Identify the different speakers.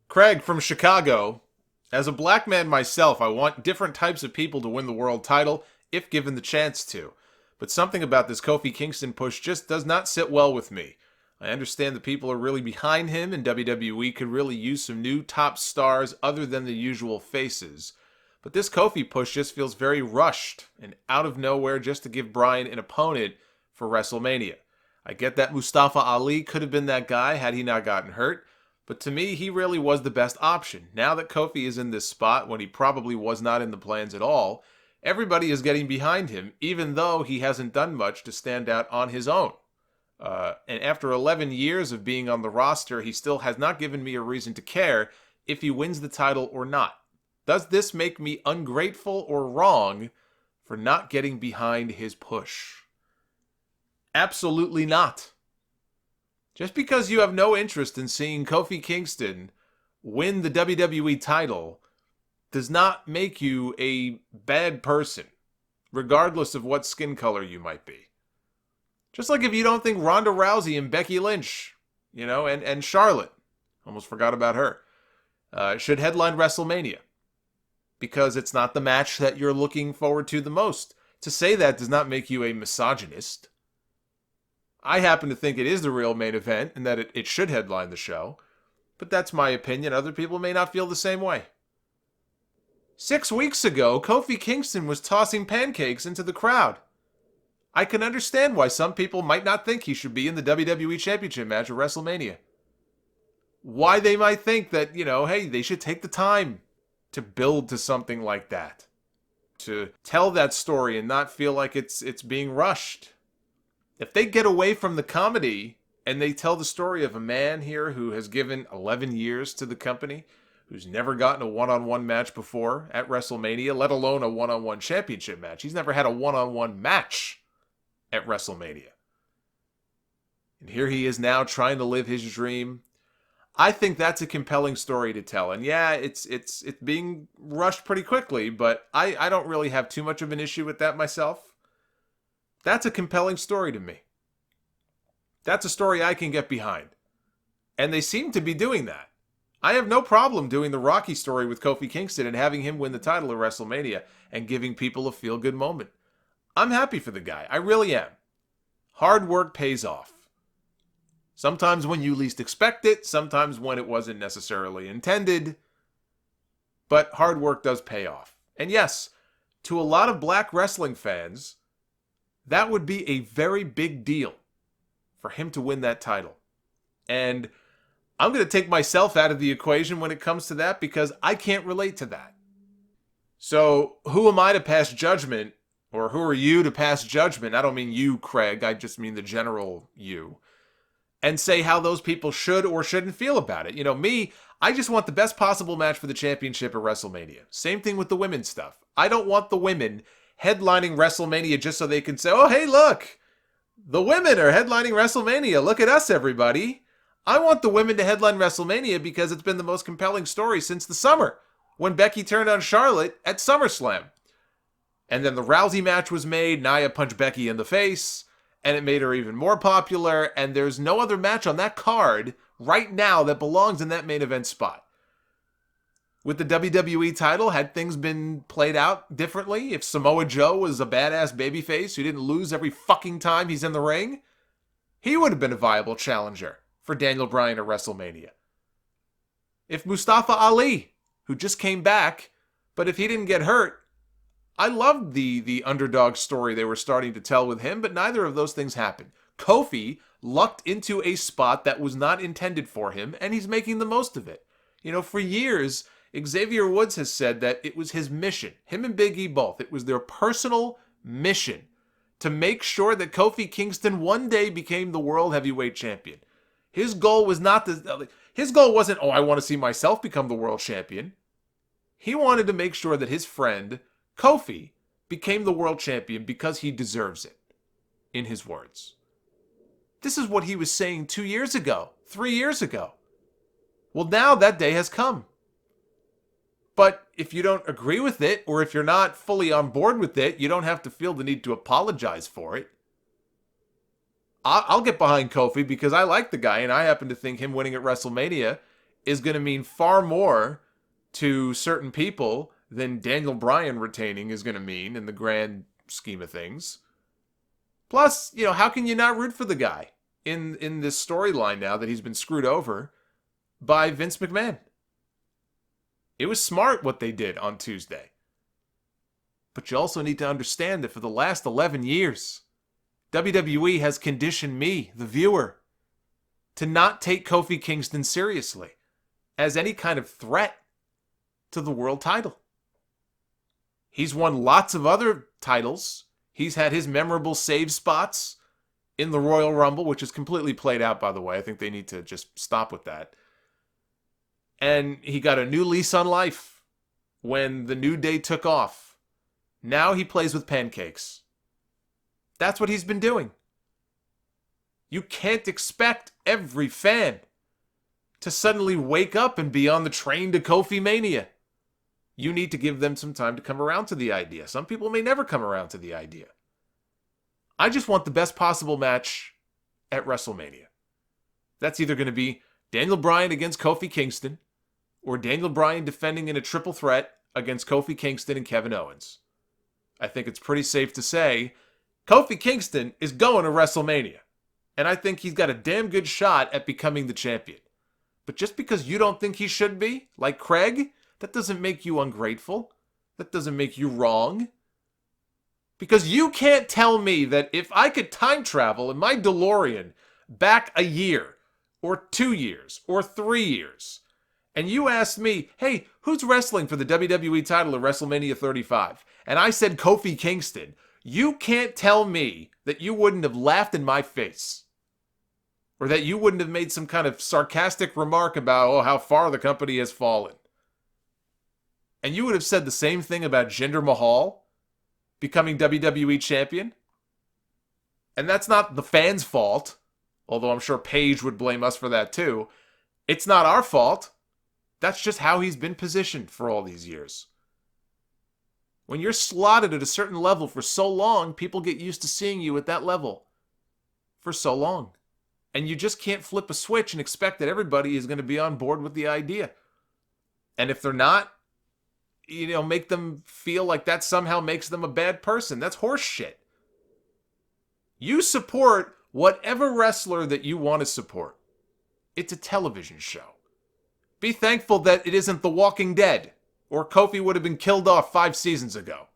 Speaker 1: Craig from Chicago. As a black man myself, I want different types of people to win the world title if given the chance to. But something about this Kofi Kingston push just does not sit well with me. I understand the people are really behind him, and WWE could really use some new top stars other than the usual faces. But this Kofi push just feels very rushed and out of nowhere just to give Bryan an opponent for WrestleMania. I get that Mustafa Ali could have been that guy had he not gotten hurt, but to me, he really was the best option. Now that Kofi is in this spot when he probably was not in the plans at all, everybody is getting behind him, even though he hasn't done much to stand out on his own. And after 11 years of being on the roster, he still has not given me a reason to care if he wins the title or not. Does this make me ungrateful or wrong for not getting behind his push? Absolutely not. Just because you have no interest in seeing Kofi Kingston win the WWE title does not make you a bad person, regardless of what skin color you might be. Just like if you don't think Ronda Rousey and Becky Lynch, and Charlotte, almost forgot about her, should headline WrestleMania. Because it's not the match that you're looking forward to the most. To say that does not make you a misogynist. I happen to think it is the real main event and that it should headline the show. But that's my opinion. Other people may not feel the same way. 6 weeks ago, Kofi Kingston was tossing pancakes into the crowd. I can understand why some people might not think he should be in the WWE Championship match at WrestleMania. Why they might think that, hey, they should take the time to build to something like that. To tell that story and not feel like it's being rushed. If they get away from the comedy and they tell the story of a man here who has given 11 years to the company, who's never gotten a one-on-one match before at WrestleMania, let alone a one-on-one championship match. He's never had a one-on-one match at WrestleMania. And here he is now trying to live his dream. I think that's a compelling story to tell. And yeah, it's being rushed pretty quickly, but I don't really have too much of an issue with that myself. That's a compelling story to me. That's a story I can get behind. And they seem to be doing that. I have no problem doing the Rocky story with Kofi Kingston and having him win the title at WrestleMania and giving people a feel-good moment. I'm happy for the guy. I really am. Hard work pays off. Sometimes when you least expect it, sometimes when it wasn't necessarily intended. But hard work does pay off. And yes, to a lot of black wrestling fans, that would be a very big deal for him to win that title. And I'm going to take myself out of the equation when it comes to that because I can't relate to that. So who am I to pass judgment, or who are you to pass judgment? I don't mean you, Craig. I just mean the general you. And say how those people should or shouldn't feel about it. Me, I just want the best possible match for the championship at WrestleMania. Same thing with the women's stuff. I don't want the women headlining WrestleMania just so they can say, oh, hey, look, the women are headlining WrestleMania. Look at us, everybody. I want the women to headline WrestleMania because it's been the most compelling story since the summer when Becky turned on Charlotte at SummerSlam. And then the Rousey match was made. Nia punched Becky in the face, and it made her even more popular. And there's no other match on that card right now that belongs in that main event spot. With the WWE title, had things been played out differently, if Samoa Joe was a badass babyface who didn't lose every fucking time he's in the ring, he would have been a viable challenger for Daniel Bryan at WrestleMania. If Mustafa Ali, who just came back, but if he didn't get hurt, I loved the underdog story they were starting to tell with him, but neither of those things happened. Kofi lucked into a spot that was not intended for him, and he's making the most of it. For years, Xavier Woods has said that it was his mission, him and Big E both, it was their personal mission to make sure that Kofi Kingston one day became the World Heavyweight Champion. His goal was his goal wasn't, I want to see myself become the World Champion. He wanted to make sure that his friend, Kofi, became the World Champion because he deserves it, in his words. This is what he was saying 2 years ago, 3 years ago. Well, now that day has come. But if you don't agree with it, or if you're not fully on board with it, you don't have to feel the need to apologize for it. I'll get behind Kofi because I like the guy, and I happen to think him winning at WrestleMania is going to mean far more to certain people than Daniel Bryan retaining is going to mean in the grand scheme of things. Plus, how can you not root for the guy in this storyline now that he's been screwed over by Vince McMahon? It was smart what they did on Tuesday. But you also need to understand that for the last 11 years, WWE has conditioned me, the viewer, to not take Kofi Kingston seriously as any kind of threat to the world title. He's won lots of other titles. He's had his memorable save spots in the Royal Rumble, which is completely played out, by the way. I think they need to just stop with that. And he got a new lease on life when the New Day took off. Now he plays with pancakes. That's what he's been doing. You can't expect every fan to suddenly wake up and be on the train to Kofi Mania. You need to give them some time to come around to the idea. Some people may never come around to the idea. I just want the best possible match at WrestleMania. That's either going to be Daniel Bryan against Kofi Kingston or Daniel Bryan defending in a triple threat against Kofi Kingston and Kevin Owens. I think it's pretty safe to say Kofi Kingston is going to WrestleMania. And I think he's got a damn good shot at becoming the champion. But just because you don't think he should be, like Craig, that doesn't make you ungrateful. That doesn't make you wrong. Because you can't tell me that if I could time travel in my DeLorean back a year, or 2 years, or 3 years, and you asked me, hey, who's wrestling for the WWE title at WrestleMania 35? And I said Kofi Kingston. You can't tell me that you wouldn't have laughed in my face. Or that you wouldn't have made some kind of sarcastic remark about, how far the company has fallen. And you would have said the same thing about Jinder Mahal becoming WWE champion. And that's not the fans' fault, although I'm sure Paige would blame us for that too. It's not our fault. That's just how he's been positioned for all these years. When you're slotted at a certain level for so long, people get used to seeing you at that level for so long. And you just can't flip a switch and expect that everybody is going to be on board with the idea. And if they're not, make them feel like that somehow makes them a bad person. That's horse shit. You support whatever wrestler that you want to support. It's a television show. Be thankful that it isn't The Walking Dead, or Kofi would have been killed off 5 seasons ago.